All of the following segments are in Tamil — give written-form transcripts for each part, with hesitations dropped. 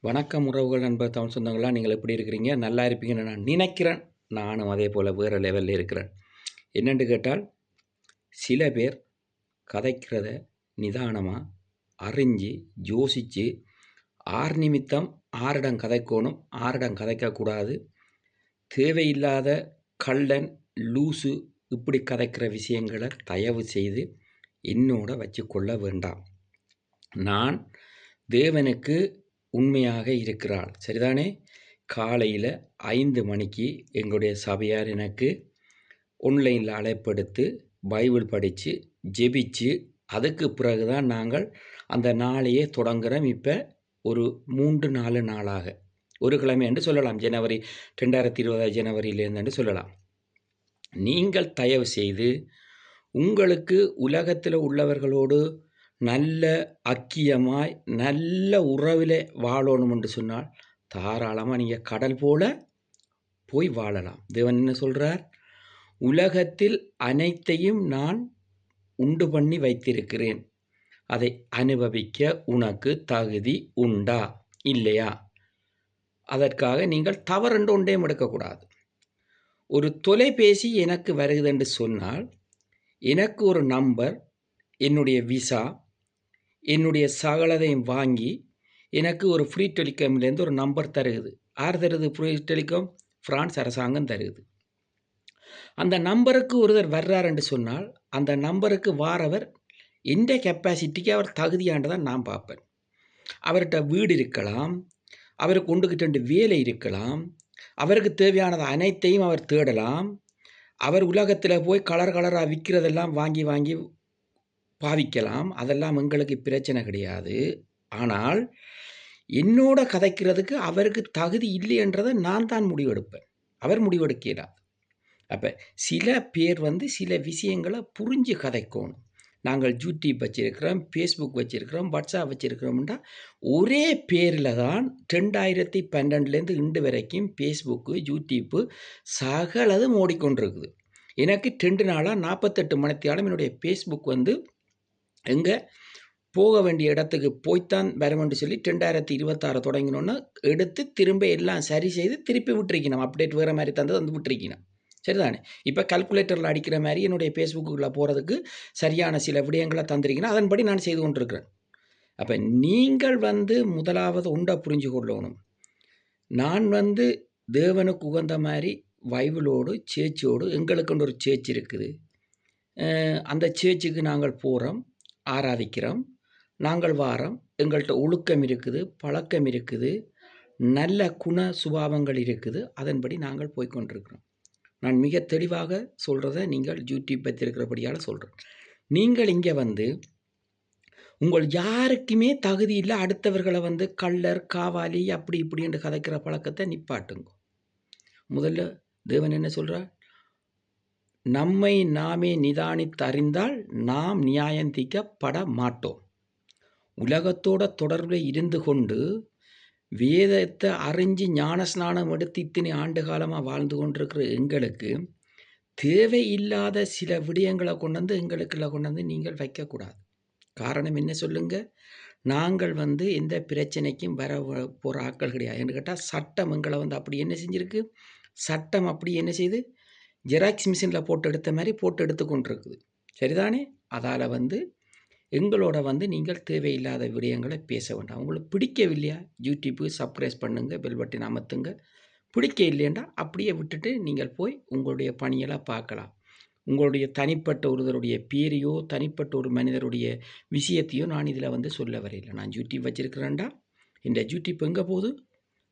வணக்கம் உறவுகள், நண்பர், தமிழ் சொந்தங்களா, நீங்கள் எப்படி இருக்கிறீங்க? நல்லா இருப்பீங்கன்னு நான் நினைக்கிறேன். நானும் அதே போல் வேறு லெவலில் இருக்கிறேன். என்னென்று கேட்டால், சில பேர் கதைக்கிறத நிதானமாக அறிஞ்சு யோசித்து நிமித்தம் ஆரிடம் கதைக்கணும், ஆரிடம் கதைக்கக்கூடாது, தேவையில்லாத கள்ளன் லூசு இப்படி கதைக்கிற விஷயங்களை தயவு செய்து என்னோட வச்சு கொள்ள வேண்டாம். நான் தேவனுக்கு உண்மையாக இருக்கிறாள், சரிதானே? காலையில் 5 மணிக்கு எங்களுடைய சபையார் எனக்கு ஆன்லைனில் அழைப்படுத்து பைபிள் படித்து ஜெபிச்சு அதுக்கு பிறகு தான் நாங்கள் அந்த நாளையே தொடங்குகிறோம். இப்போ ஒரு 3-4 நாளாக, ஒரு கிழமை என்று சொல்லலாம், ஜனவரி 2020 ஜனவரியிலேருந்து சொல்லலாம். நீங்கள் தயவு செய்து உங்களுக்கு உலகத்தில் உள்ளவர்களோடு நல்ல அக்கியமாய் நல்ல உறவில் வாழணும் என்று சொன்னால் தாராளமாக நீங்கள் கடல் போல போய் வாழலாம். தேவன் என்ன சொல்கிறார்? உலகத்தில் அனைத்தையும் நான் உண்டு பண்ணி வைத்திருக்கிறேன், அதை அனுபவிக்க உனக்கு தகுதி உண்டா இல்லையா? அதற்காக நீங்கள் தவறுண்டு ஒன்றையும் எடுக்கக்கூடாது. ஒரு தொலைபேசி எனக்கு வருகிறது என்று சொன்னால் எனக்கு ஒரு நம்பர், என்னுடைய விசா, என்னுடைய சகலதையும் வாங்கி எனக்கு ஒரு ஃப்ரீ டெலிகாம்லேருந்து ஒரு நம்பர் தருகுது. யார் தருது? ஃப்ரீ டெலிகாம் ஃப்ரான்ஸ் அரசாங்கம் தருகுது. அந்த நம்பருக்கு ஒருவர் வர்றாருன்னு சொன்னால் அந்த நம்பருக்கு வாரவர் எந்த கெப்பாசிட்டிக்கு அவர் தகுதியானதான் நான் பார்ப்பேன். அவர்கிட்ட வீடு இருக்கலாம், அவருக்கு கொண்டுக்கிட்டு வேலை இருக்கலாம், அவருக்கு தேவையானது அனைத்தையும் அவர் தேடலாம். அவர் உலகத்தில் போய் கலர் கலராக விற்கிறதெல்லாம் வாங்கி வாங்கி பாவிக்கலாம். அதெல்லாம் எங்களுக்கு பிரச்சனை கிடையாது. ஆனால் என்னோட கதைக்கிறதுக்கு அவருக்கு தகுதி இல்லைன்றதை நான் தான் முடிவெடுப்பேன், அவர் முடிவெடுக்கிறார். அப்போ சில பேர் சில விஷயங்களை புரிஞ்சு கதைக்கணும். நாங்கள் யூடியூப் வச்சுருக்கிறோம், ஃபேஸ்புக் வச்சுருக்கிறோம், வாட்ஸ்அப் வச்சுருக்கிறோம்னா ஒரே பேரில் தான் 2012லேருந்து இன்று வரைக்கும் ஃபேஸ்புக்கு யூடியூப்பு சகலதும் ஓடிக்கொண்டிருக்குது. எனக்கு 2 நாளாக 48 மணித்தியாலம் என்னுடைய ஃபேஸ்புக் எங்கே போக வேண்டிய இடத்துக்கு போய்த்தான் வரமென்று சொல்லி 2026 தொடங்கினோன்னா எடுத்து திரும்ப எல்லாம் சரி செய்து திருப்பி விட்டுருக்கணும். அப்டேட் வேறு மாதிரி தந்து விட்டுருக்கணும், சரிதானே? இப்போ கல்குலேட்டரில் அடிக்கிற மாதிரி என்னுடைய ஃபேஸ்புக்குள்ளே போகிறதுக்கு சரியான சில விடயங்களை தந்திருக்கணும். அதன்படி நான் செய்து கொண்டிருக்கிறேன். அப்போ நீங்கள் முதலாவது உண்டை புரிஞ்சு கொள்ளணும். நான் தேவனுக்கு உகந்த மாதிரி பைபிளோடு சேர்ச்சியோடு, எங்களுக்கு ஒரு சேர்ச்சி இருக்குது, அந்த சேர்ச்சுக்கு நாங்கள் போகிறோம், ஆராதிக்கிறோம், நாங்கள் வாரம், எங்கள்கிட்ட ஒழுக்கம் இருக்குது, பழக்கம் இருக்குது, நல்ல குண சுபாவங்கள் இருக்குது, அதன்படி நாங்கள் போய்கொண்டிருக்கிறோம். நான் மிக தெளிவாக சொல்கிறத நீங்கள் யூடியூப் பற்றிருக்கிறபடியால் சொல்கிறேன். நீங்கள் இங்கே உங்கள் யாருக்குமே தகுதி இல்லை அடுத்தவர்களை கள்ளர் காவாலி அப்படி இப்படி என்று கதைக்கிற பழக்கத்தை நிப்பாட்டுங்க. முதல்ல தேவன் என்ன சொல்கிறார்? நம்மை நாமே நிதானித்தறிந்தால் நாம் நியாயந்திக்கப்பட மாட்டோம். உலகத்தோட தொடர்பில் இருந்து கொண்டு வேதத்தை அறிஞ்சு ஞானஸ்நானம் எடுத்து இத்தனை ஆண்டு காலமாக வாழ்ந்து கொண்டிருக்கிற எங்களுக்கு தேவையில்லாத சில விடயங்களை எங்களுக்குள்ள நீங்கள் வைக்கக்கூடாது. காரணம் என்ன சொல்லுங்க? நாங்கள் எந்த பிரச்சனைக்கும் வர போகிற ஆட்கள் கிடையாது. என்று கேட்டால் சட்டம் எங்களை அப்படி என்ன செஞ்சுருக்கு? சட்டம் அப்படி என்ன செய்து ஜெராக்ஸ் மிஷினில் போட்டு எடுத்த மாதிரி போட்டு எடுத்து கொண்டிருக்குது, சரிதானே? அதால் எங்களோட நீங்கள் தேவையில்லாத விடயங்களை பேச வேண்டாம். உங்களுக்கு பிடிக்கவில்லையா யூடியூப்பு சப்ஸ்கிரைப் பண்ணுங்கள், பெல் பட்டன் அமர்த்துங்க. பிடிக்க இல்லையண்டா அப்படியே விட்டுட்டு நீங்கள் போய் உங்களுடைய பணியெல்லாம் பார்க்கலாம். உங்களுடைய தனிப்பட்ட ஒருவருடைய பேரையோ தனிப்பட்ட ஒரு மனிதருடைய விஷயத்தையோ நான் இதில் சொல்ல வரையில்லை. நான் யூடியூப் வச்சுருக்கிறேன்டா, இந்த யூடியூப் எங்கே போகுது?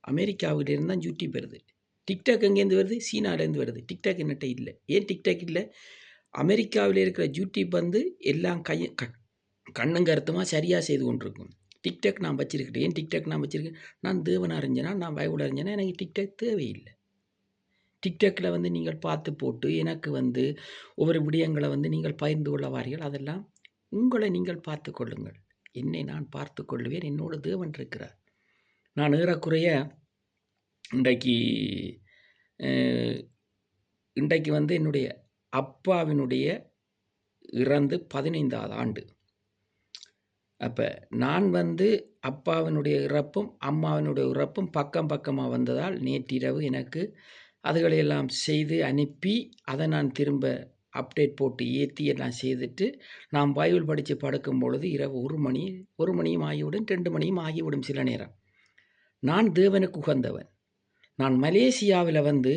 அமெரிக்காவிலேருந்து தான் யூடியூப் வருது. டிக்டாக் எங்கேருந்து வருது? சீனாலேருந்து வருது. டிக்டாக் என்னட்ட இல்லை. ஏன் டிக்டாக் இல்லை? அமெரிக்காவில் இருக்கிற யூடியூப் எல்லாம் கண்ணும் கருத்துமாக சரியாக செய்து கொண்டிருக்கும். டிக்டாக் நான் வச்சுருக்கிறேன். ஏன் டிக்டாக் நான் வச்சுருக்கேன்? நான் தேவன் அறிஞ்சனா, நான் பைபிள் அறிஞ்சனா, எனக்கு டிக்டாக் தேவையில்லை. டிக்டாக்கில் நீங்கள் பார்த்து போட்டு எனக்கு ஒவ்வொரு விடயங்களை நீங்கள் பகிர்ந்து கொள்ள வாரீர்கள். அதெல்லாம் உங்களை நீங்கள் பார்த்து கொள்ளுங்கள். என்னை நான் பார்த்து கொள்ளுவேன். என்னோட தேவன் இருக்கிறார். நான் ஏறக்குறைய இன்றைக்கு என்னுடைய அப்பாவினுடைய இறந்து 15வது ஆண்டு. அப்போ நான் வந்து அப்பாவினுடைய இறப்பும் அம்மாவினுடைய இறப்பும் பக்கம் பக்கமாக வந்ததால் நேற்றிரவு எனக்கு அதுகளையெல்லாம் செய்து அனுப்பி அதை நான் திரும்ப அப்டேட் போட்டு ஏற்றி எல்லாம் செய்துட்டு நான் பைபிள் படித்து படுக்கும் பொழுது இரவு 1 மணியும் ஆகிவிடும், 2 மணியும் ஆகிவிடும் சில நேரம். நான் தேவனுக்கு உகந்தவன். நான் மலேசியாவில் வந்து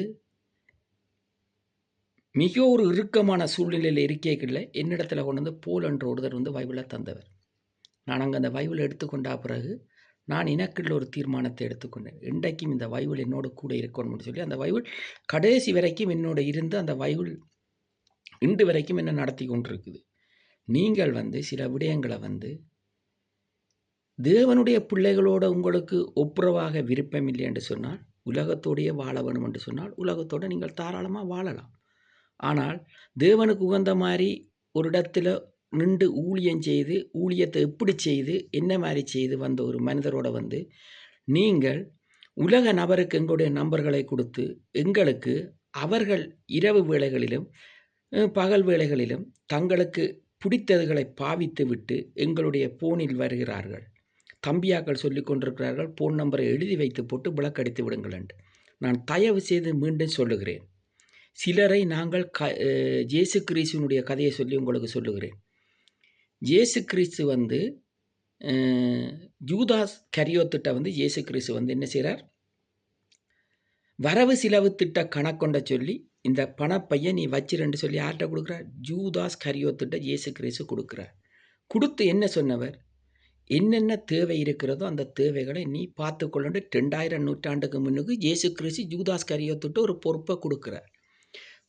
மிக ஒரு இறுக்கமான சூழ்நிலையில் இருக்கைக்குள்ள என்னிடத்துல கொண்டு வந்து போல் என்ற ஒருத்தர் வந்து பைபிளை தந்தவர். நான் அங்கே அந்த பைபிளை எடுத்துக்கொண்டா பிறகு நான் எனக்குள்ள ஒரு தீர்மானத்தை எடுத்துக்கொண்டேன். இன்றைக்கும் இந்த பைபிள் என்னோட கூட இருக்கணும்னு சொல்லி அந்த பைபிள் கடைசி வரைக்கும் என்னோட இருந்து அந்த பைபிள் இன்று வரைக்கும் என்ன நடத்தி கொண்டிருக்குது. நீங்கள் வந்து சில விடயங்களை வந்து தேவனுடைய பிள்ளைகளோட உங்களுக்கு ஒப்புரவாக விருப்பம் இல்லை என்று சொன்னால், உலகத்தோடையே வாழ வேணும் என்று சொன்னால் உலகத்தோடு நீங்கள் தாராளமாக வாழலாம். ஆனால் தேவனுக்கு உகந்த மாதிரி ஒரு இடத்துல நின்று ஊழியம் செய்து ஊழியத்தை எப்படி செய்து என்ன மாதிரி செய்து வந்த ஒரு மனிதரோட வந்து நீங்கள் உலக நபருக்கு எங்களுடைய நம்பர்களை கொடுத்து எங்களுக்கு அவர்கள் இரவு வேளைகளிலும் பகல் வேளைகளிலும் தங்களுக்கு பிடித்ததுகளை பாவித்து விட்டு எங்களுடைய போனில் வருகிறார்கள். தம்பியாக்கள் சொல்லி கொண்டிருக்கிறார்கள், போன் நம்பரை எழுதி வைத்து போட்டு விளக்கடித்து விடுங்கள் என்று. நான் தயவு செய்து மீண்டும் சொல்லுகிறேன், சிலரை நாங்கள் இயேசு கிறிஸ்துவனுடைய கதையை சொல்லி உங்களுக்கு சொல்லுகிறேன். இயேசு கிறிஸ்து வந்து யூதாஸ் கரியோத்திட்ட வந்து இயேசு கிறிஸ்து வந்து என்ன செய்கிறார், வரவு செலவு திட்ட கணக்கொண்ட சொல்லி இந்த பணப்பையை நீ வச்சிருன்னு சொல்லி யார்கிட்ட கொடுக்குறார், யூதாஸ் கரியோத்திட்ட இயேசு கிறிஸ்து கொடுக்குறார். கொடுத்து என்ன சொன்னவர், என்னென்ன தேவை இருக்கிறதோ அந்த தேவைகளை நீ பார்த்து கொள்ளு 2000 நூற்றாண்டுக்கு முன்னுக்கு இயேசு கிறிஸ்து யூதாஸ் கரியோத்திட்ட ஒரு பொறுப்பை கொடுக்குறார்.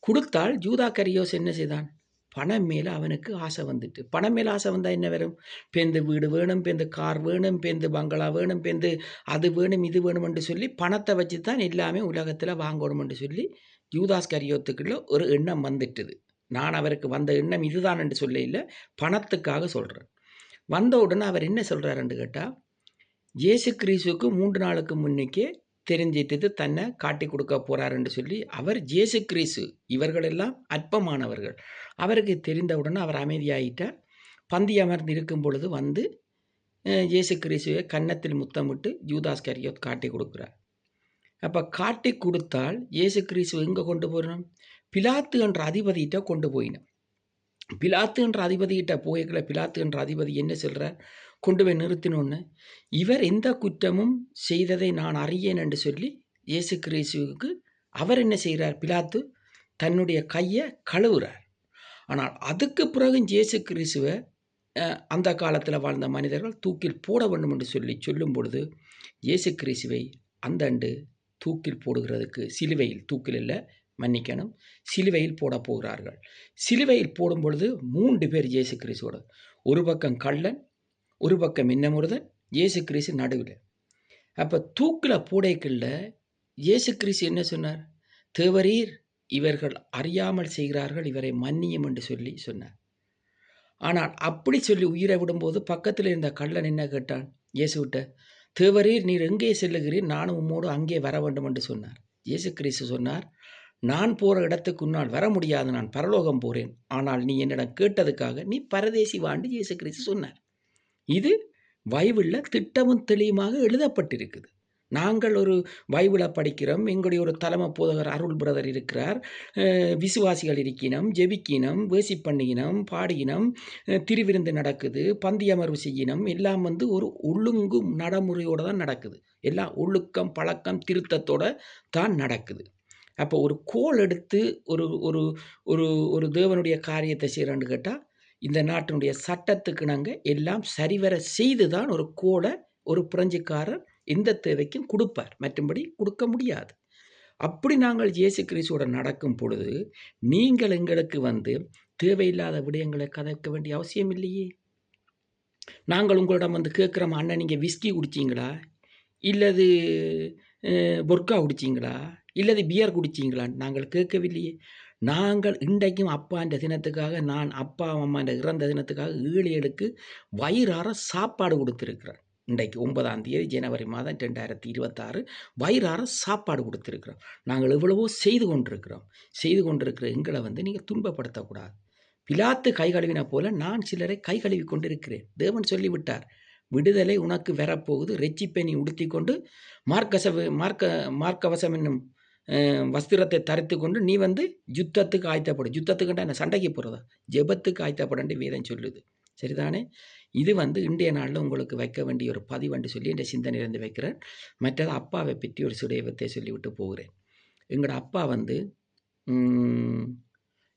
கொடுத்தால் யூதா கரியோஸ் என்ன செய்தான், பணம் மேலே அவனுக்கு ஆசை வந்துட்டு. பணம் மேலே ஆசை வந்தால் என்ன வரும், பேருந்து வீடு வேணும், பேருந்து கார் வேணும், பேருந்து பங்களா வேணும், பேருந்து அது வேணும் இது வேணும் என்று சொல்லி பணத்தை வச்சு தான் எல்லாமே உலகத்தில் வாங்கணும் என்று சொல்லி யூதாஸ் கரியோத்துக்குள்ள ஒரு எண்ணம் வந்துட்டுது. நான் அவருக்கு வந்த எண்ணம் இதுதான் என்று சொல்ல இல்லை, பணத்துக்காக சொல்கிறேன். வந்த உடனே அவர் என்ன சொல்கிறாருன்னு கேட்டால், இயேசு கிறிஸ்துவுக்கு 3 நாளுக்கு முன்னுக்கே தெரிஞ்சிட்டது தன்னை காட்டி கொடுக்க போகிறாருன்னு சொல்லி அவர் இயேசு கிறிஸ்து இவர்களெல்லாம் அற்பமானவர்கள். அவருக்கு தெரிந்தவுடனே அவர் அமைதியாகிட்டார். பந்தி அமர்ந்து இருக்கும் பொழுது வந்து இயேசு கிறிஸ்துவை கன்னத்தில் முத்தமிட்டு யூதாஸ் கரியோத் காட்டி கொடுக்குறார். அப்போ காட்டி கொடுத்தால் இயேசு கிறிஸ்து எங்கே கொண்டு போகணும், பிலாத்து என்ற அதிபதியிட்ட கொண்டு போயினோம். பிலாத்து என்ற அதிபதியிட்ட போய்க்கல. பிலாத்து என்ற அதிபதி என்ன சொல்கிறார், கொண்டு போய் நிறுத்தினோன்னு, இவர் எந்த குற்றமும் செய்ததை நான் அறியேன் என்று சொல்லி இயேசு கிறிஸ்துவுக்கு அவர் என்ன செய்கிறார், பிலாத்து தன்னுடைய கையை கழுவுறார். ஆனால் அதுக்கு பிறகு இயேசு கிறிஸ்துவை அந்த காலத்தில் வாழ்ந்த மனிதர்கள் தூக்கில் போட வேண்டும் என்று சொல்லி சொல்லும் பொழுது இயேசு கிறிஸ்துவை அந்த அண்டு தூக்கில் போடுகிறதுக்கு சிலுவையில், தூக்கில் இல்லை மன்னிக்கணும், சிலுவையில் போட போகிறார்கள். சிலுவையில் போடும் பொழுது 3 பேர் இயேசு கிறிஸ்துவோட, ஒரு பக்கம் கள்ளன், ஒரு பக்கம் இன்னமுறுதன், இயேசு கிறிஸ்து நடுவில். அப்போ தூக்கில் போடைக்குள்ள இயேசு கிறிஸ்து என்ன சொன்னார், தேவரீர் இவர்கள் அறியாமல் செய்கிறார்கள், இவரை மன்னியும் என்று சொல்லி சொன்னார். ஆனால் அப்படி சொல்லி உயிரை விடும்போது பக்கத்தில் இருந்த கள்ளன் என்ன கேட்டான், இயேசுவிட்ட, தேவரீர் நீர் எங்கே செல்லுகிறீர், நானும் உம்மோடு அங்கே வர வேண்டும் என்று சொன்னார். இயேசு கிறிஸ்து சொன்னார், நான் போகிற இடத்துக்கு உன்னால் வர முடியாது, நான் பரலோகம் போகிறேன், ஆனால் நீ என்னிடம் கேட்டதுக்காக நீ பரதேசி வாண்டு இயேசு கிறிஸ்து சொன்னார். இது பைபிளில் திட்டமும் தெளிவுமாக எழுதப்பட்டிருக்குது. நாங்கள் ஒரு பைபிளை படிக்கிறோம், எங்களுடைய ஒரு தலைமை போதகர் அருள் பிரதர் இருக்கிறார், விசுவாசிகள் இருக்கினோம், ஜெபிக்கினம், வேசி பண்ணிக்கினோம், பாடிக்கினோம், திருவிருந்து நடக்குது, பந்தி அமர்வு செய்யினம், எல்லாம் வந்து ஒரு ஒழுங்கு நடைமுறையோடு தான் நடக்குது. எல்லாம் ஒழுக்கம் பழக்கம் திருத்தத்தோடு தான் நடக்குது. அப்போ ஒரு கோல் எடுத்து ஒரு ஒரு ஒரு ஒரு தேவனுடைய காரியத்தை செய்கிறேன்னு கேட்டால் இந்த நாட்டினுடைய சட்டத்துக்கு நாங்கள் எல்லாம் சரிவர செய்து தான் ஒரு கோலை ஒரு புரஞ்சிக்காரர் எந்த தேவைக்கும் கொடுப்பார், மற்றும்படி கொடுக்க முடியாது. அப்படி நாங்கள் இயேசு கிறிஸ்துவோட நடக்கும் பொழுது நீங்கள் எங்களுக்கு வந்து தேவையில்லாத விடயங்களை கதைக்க வேண்டிய அவசியம் இல்லையே. நாங்கள் உங்களிடம் வந்து கேட்குறோம், அண்ணன் நீங்கள் விஸ்கி குடிச்சிங்களா, இல்லது பொர்க்கா குடிச்சிங்களா, இல்லது பியர் குடிச்சிங்களான்னு நாங்கள் கேட்கவில்லையே. நாங்கள் இன்றைக்கும் அப்பான்ற தினத்துக்காக, நான் அப்பா அம்மான்ற இறந்த தினத்துக்காக 7 ஏழுக்கு வயிறார சாப்பாடு கொடுத்துருக்குறேன். இன்றைக்கு 9ஆம் தேதி ஜனவரி மாதம் 2026 வயிறார சாப்பாடு கொடுத்துருக்குறோம். நாங்கள் எவ்வளவோ செய்து கொண்டிருக்கிறோம். செய்து கொண்டிருக்கிற எங்களை வந்து நீங்கள் துன்பப்படுத்தக்கூடாது. பிலாத்து கை கழுவின போல நான் சிலரை கை கழுவி கொண்டிருக்கிறேன். தேவன் சொல்லிவிட்டார், விடுதலை உனக்கு வரப்போகுது, ரெச்சிப்பை நீ உடுத்தி கொண்டு மார்க்கவசம் என்னும் வஸ்திரத்தை தரித்து கொண்டு நீ யுத்தத்துக்கு ஆயத்தப்படும். யுத்தத்துக்குண்டா என்ன, சண்டைக்கு போகிறதா? ஜெபத்துக்கு ஆயத்தப்படன்னு வேதம் சொல்லுது. சரிதானே? இது இன்றைய நாளில் உங்களுக்கு வைக்க வேண்டிய ஒரு பதிவண்டு சொல்லி என் சிந்தனையிலிருந்து வைக்கிறேன். மற்றது அப்பாவை பற்றி ஒரு சுடையவத்தை சொல்லிவிட்டு போகிறேன். எங்களோட அப்பா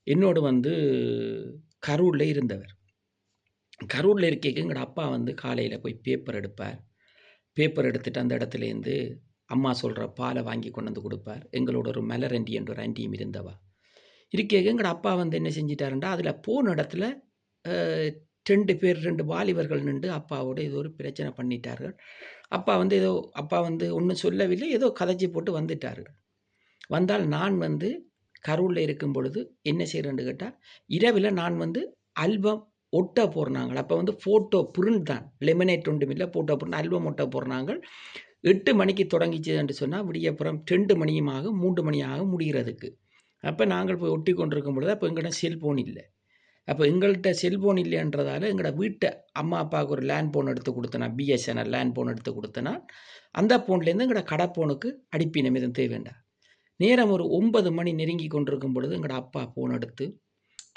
என்னோடு கரூரில் இருந்தவர். கரூரில் இருக்க எங்களோட அப்பா காலையில் போய் பேப்பர் எடுப்பார். பேப்பர் எடுத்துகிட்டு அந்த இடத்துலேருந்து அம்மா சொல்கிற பாலை வாங்கி கொண்டு வந்து கொடுப்பார். எங்களோட ஒரு மலரண்டி என்ற ஒரு ஆண்டியும் இருந்தவா இருக்க எங்களோட அப்பா என்ன செஞ்சிட்டாருண்டா, அதில் போன இடத்துல 2 வாலிபர்கள் நின்று அப்பாவோட ஏதோ ஒரு பிரச்சனை பண்ணிட்டார்கள். அப்பா அப்பா ஒன்றும் சொல்லவில்லை, ஏதோ கதைச்சி போட்டு வந்துட்டார்கள். வந்தால் நான் கரூரில் இருக்கும் பொழுது என்ன செய்கிறேன்னு கேட்டால், இரவில் நான் ஆல்பம் ஒட்ட போடுறாங்க. அப்போ ஃபோட்டோ பிரிண்ட் தான், லெமினேட் ஒன்றும் இல்லை, ஃபோட்டோ பிரிண்ட் ஆல்பம் ஒட்ட போடுறாங்க. 8 மணிக்கு தொடங்கிச்சுன்னு சொன்னால் விடியப்புறம் 2 மணியுமாக 3 மணியாக முடிகிறதுக்கு. அப்போ நாங்கள் போய் ஒட்டி கொண்டிருக்கும் பொழுது அப்போ எங்கள்கிட்ட செல்ஃபோன் இல்லை. அப்போ எங்கள்கிட்ட செல்ஃபோன் இல்லைன்றதால எங்களோட வீட்டை அம்மா அப்பாவுக்கு ஒரு லேண்ட் ஃபோன் எடுத்து கொடுத்தனா, பிஎஸ்என்எல் லேண்ட் ஃபோன் எடுத்து கொடுத்தனா, அந்த ஃபோன்லேருந்து எங்களோட கடை ஃபோனுக்கு அடிப்பினம் எதுவும் தேவைண்டா. நேரம் ஒரு 9 மணி நெருங்கி கொண்டிருக்கும் பொழுது எங்களோட அப்பா ஃபோன் எடுத்து,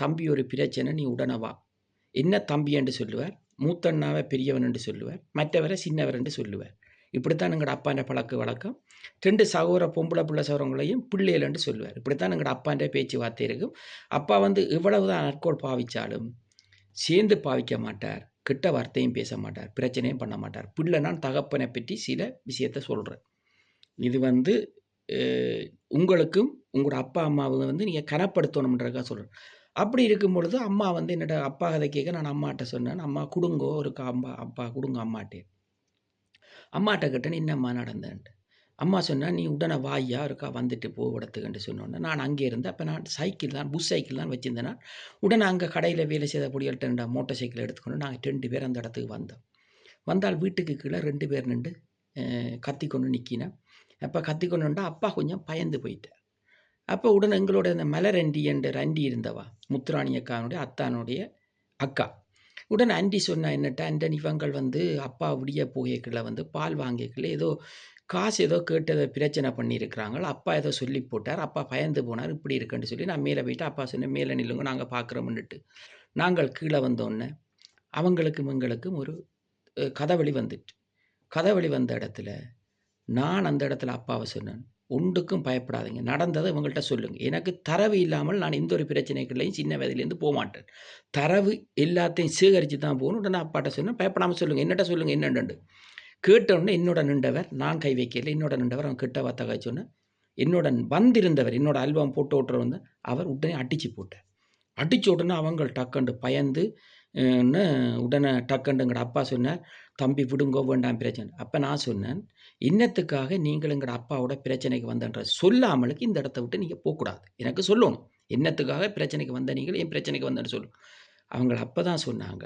தம்பி ஒரு பிரச்சனை, நீ உடனே வா. என்ன தம்பி என்று சொல்லுவார், மூத்தண்ணாவை பெரியவன் என்று சொல்லுவார், மற்றவரை சின்னவர் என்று சொல்லுவார். இப்படித்தான் எங்களோட அப்பாண்ட பழக்க வழக்கம். 2 சகோதர பொம்பளை பிள்ளை சகோதரங்களையும் பிள்ளைகள் என்று சொல்லுவார். இப்படித்தான் எங்களோட அப்பாண்ட பேச்சுவார்த்தை இருக்கும். அப்பா இவ்வளவுதான் அற்கோள் பாவிச்சாலும் சேர்ந்து பாவிக்க மாட்டார், கிட்ட வார்த்தையும் பேச மாட்டார், பிரச்சனையும் பண்ண மாட்டார். பிள்ளை நான் தகப்பனை பற்றி சில விஷயத்தை சொல்கிறேன். இது உங்களுக்கும் உங்களோட அப்பா அம்மாவை நீங்கள் கனப்படுத்தணுன்றதுக்காக சொல்கிறேன். அப்படி இருக்கும் பொழுது அம்மா என்னோட அப்பா கதை கேட்க நான் அம்மாட்ட சொன்னேன், அம்மா கொடுங்கோ ஒரு அப்பா கொடுங்க அம்மாட்டே. அம்மாட்ட கேட்டேன், என்னம்மா நடந்தேன்ட்டு. அம்மா சொன்னால், நீ உடனே வாயா இருக்கா வந்துட்டு போ இடத்துக்குன்ட்டு சொன்னோன்னே நான் அங்கே இருந்தேன். அப்போ நான் புஷ் சைக்கிள் தான் வச்சுருந்தேன்னா, உடனே அங்கே கடையில் வேலை செய்த பொடிகள்கிட்ட மோட்டர் சைக்கிள் எடுத்துக்கொண்டு நாங்கள் 2 பேர் அந்த இடத்துக்கு வந்தோம். வந்தால் வீட்டுக்கு கீழே 2 பேர் நின்று கத்தி கொண்டு நிற்கினேன். அப்போ கத்தி கொண்டுண்டா அப்பா கொஞ்சம் பயந்து போயிட்டார். அப்போ உடனே எங்களோட இந்த மலரண்டி என்ற ரண்டி இருந்தவா, முத்துராணி அக்கானுடைய அத்தானுடைய அக்கா. உடனே ஆண்டி சொன்னா என்னட்ட, ஆண்டன் இவங்கள் அப்பா விடிய போகைக்குள்ள பால் வாங்கிக்கல ஏதோ காசு ஏதோ கேட்டதை பிரச்சனை பண்ணியிருக்கிறாங்க, அப்பா ஏதோ சொல்லி போட்டார், அப்பா பயந்து போனார், இப்படி இருக்குன்னு சொல்லி நான் மேலே போயிட்டு அப்பா சொன்னேன், மேலே நில்லுங்க நாங்கள் பார்க்குறோம்னுட்டு. நாங்கள் கீழே வந்தோடனே அவங்களுக்கும் எங்களுக்கும் ஒரு கதவழி வந்துட்டு. கதவழி வந்த இடத்துல நான் அந்த இடத்துல அப்பாவை சொன்னேன், ஒன்றுக்கும் பயப்படாதீங்க, நடந்ததை இவங்கள்ட்ட சொல்லுங்கள். எனக்கு தரவு இல்லாமல் நான் எந்த ஒரு பிரச்சனைகளையும் சின்ன வயதிலேருந்து போக மாட்டேன். தரவு எல்லாத்தையும் சேகரித்து தான் போகணும். உடனே அப்பாட்ட சொன்னேன், பயப்படாமல் சொல்லுங்கள், என்னட்ட சொல்லுங்கள் என்னண்டு. கேட்டவுடனே என்னோட நின்றவர், நான் கை வைக்கல, என்னோட நின்றவர் அவன் கிட்ட வார்த்தை சொன்னேன். என்னோட வந்திருந்தவர், என்னோட ஆல்பம் போட்டு ஓட்டுறவர் அவர் உடனே அடித்து போட்டார். அடித்த உடனே அவங்க டக்குண்டு பயந்து உடனே டக்குண்டுங்கட அப்பா சொன்னார், தம்பி விடுங்கோ வேண்டாம் பிரச்சனை. அப்போ நான் சொன்னேன், இன்னத்துக்காக நீங்கள் எங்களோட அப்பாவோட பிரச்சனைக்கு வந்தன்ற சொல்லாமலுக்கு இந்த இடத்த விட்டு நீங்கள் போகக்கூடாது, எனக்கு சொல்லணும். என்னத்துக்காக பிரச்சனைக்கு வந்த நீங்கள் என் பிரச்சனைக்கு வந்தேன்னு சொல்லு. அவங்க அப்போ தான் சொன்னாங்க,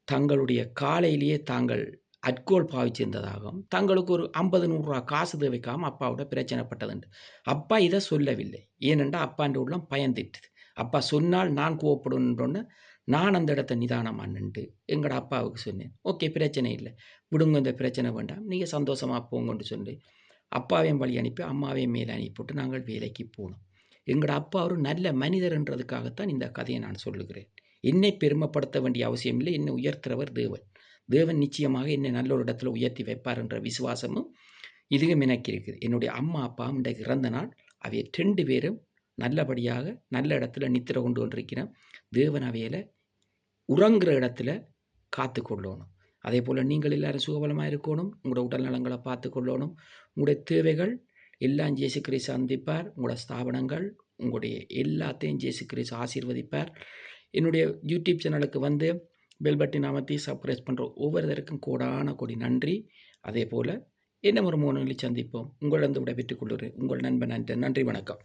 தங்களுடைய காலையிலேயே தாங்கள் அட்கோல் பாவிச்சிருந்ததாகவும் தங்களுக்கு ஒரு 50-100 ரூபா காசு தேவைக்காமல் அப்பாவோட பிரச்சனைப்பட்டதுண்டு. அப்பா இதை சொல்லவில்லை, ஏனென்றால் அப்பான்ற உள்ளம் பயந்துட்டுது. அப்பா சொன்னால் நான் கோவப்படுன்றோன்னு நான் அந்த இடத்த நிதானமாக நின்று எங்களோட அப்பாவுக்கு சொன்னேன், ஓகே பிரச்சனை இல்லை, விடுங்க, இந்த பிரச்சனை வேண்டாம், நீங்கள் சந்தோஷமாக போங்கன்னு சொல்லி அப்பாவையும் வழி அனுப்பி அம்மாவையும் மேலே அனுப்பிவிட்டு நாங்கள் வேலைக்கு போனோம். எங்களோட அப்பா ஒரு நல்ல மனிதர்ன்றதுக்காகத்தான் இந்த கதையை நான் சொல்லுகிறேன். என்னை பெருமைப்படுத்த வேண்டிய அவசியம் இல்லை, என்னை உயர்த்துறவர் தேவன். தேவன் நிச்சயமாக என்னை நல்ல ஒரு இடத்துல உயர்த்தி வைப்பார் என்ற விசுவாசமும் இதுவும் எனக்கு இருக்குது. என்னுடைய அம்மா அப்பா இன்றைக்கு இறந்த நாள், அவைய 2 பேரும் நல்லபடியாக நல்ல இடத்துல நித்திர கொண்டு கொண்டிருக்கிறேன். தேவன் அவையில் உறங்குற இடத்துல காத்து கொள்ளணும். அதே போல் நீங்கள் எல்லாரும் சுகபலமாக இருக்கணும், உங்களோட உடல் நலங்களை பார்த்து கொள்ளணும். உங்களுடைய தேவைகள் எல்லாம் இயேசு கிறிஸ்து சந்திப்பார். உங்களோட ஸ்தாபனங்கள் உங்களுடைய எல்லாத்தையும் இயேசு கிறிஸ்து ஆசீர்வதிப்பார். என்னுடைய யூடியூப் சேனலுக்கு பெல் பட்டன் அமர்த்தி சப்ஸ்கிரைப் பண்ணுற ஒவ்வொருத்தருக்கும் கோடான கோடி நன்றி. அதே போல் என்ன ஒரு 3 சந்திப்போம். உங்களிடம் விட பெற்றுக் கொள்கிறேன். உங்கள் நண்பன் நன்றி, வணக்கம்.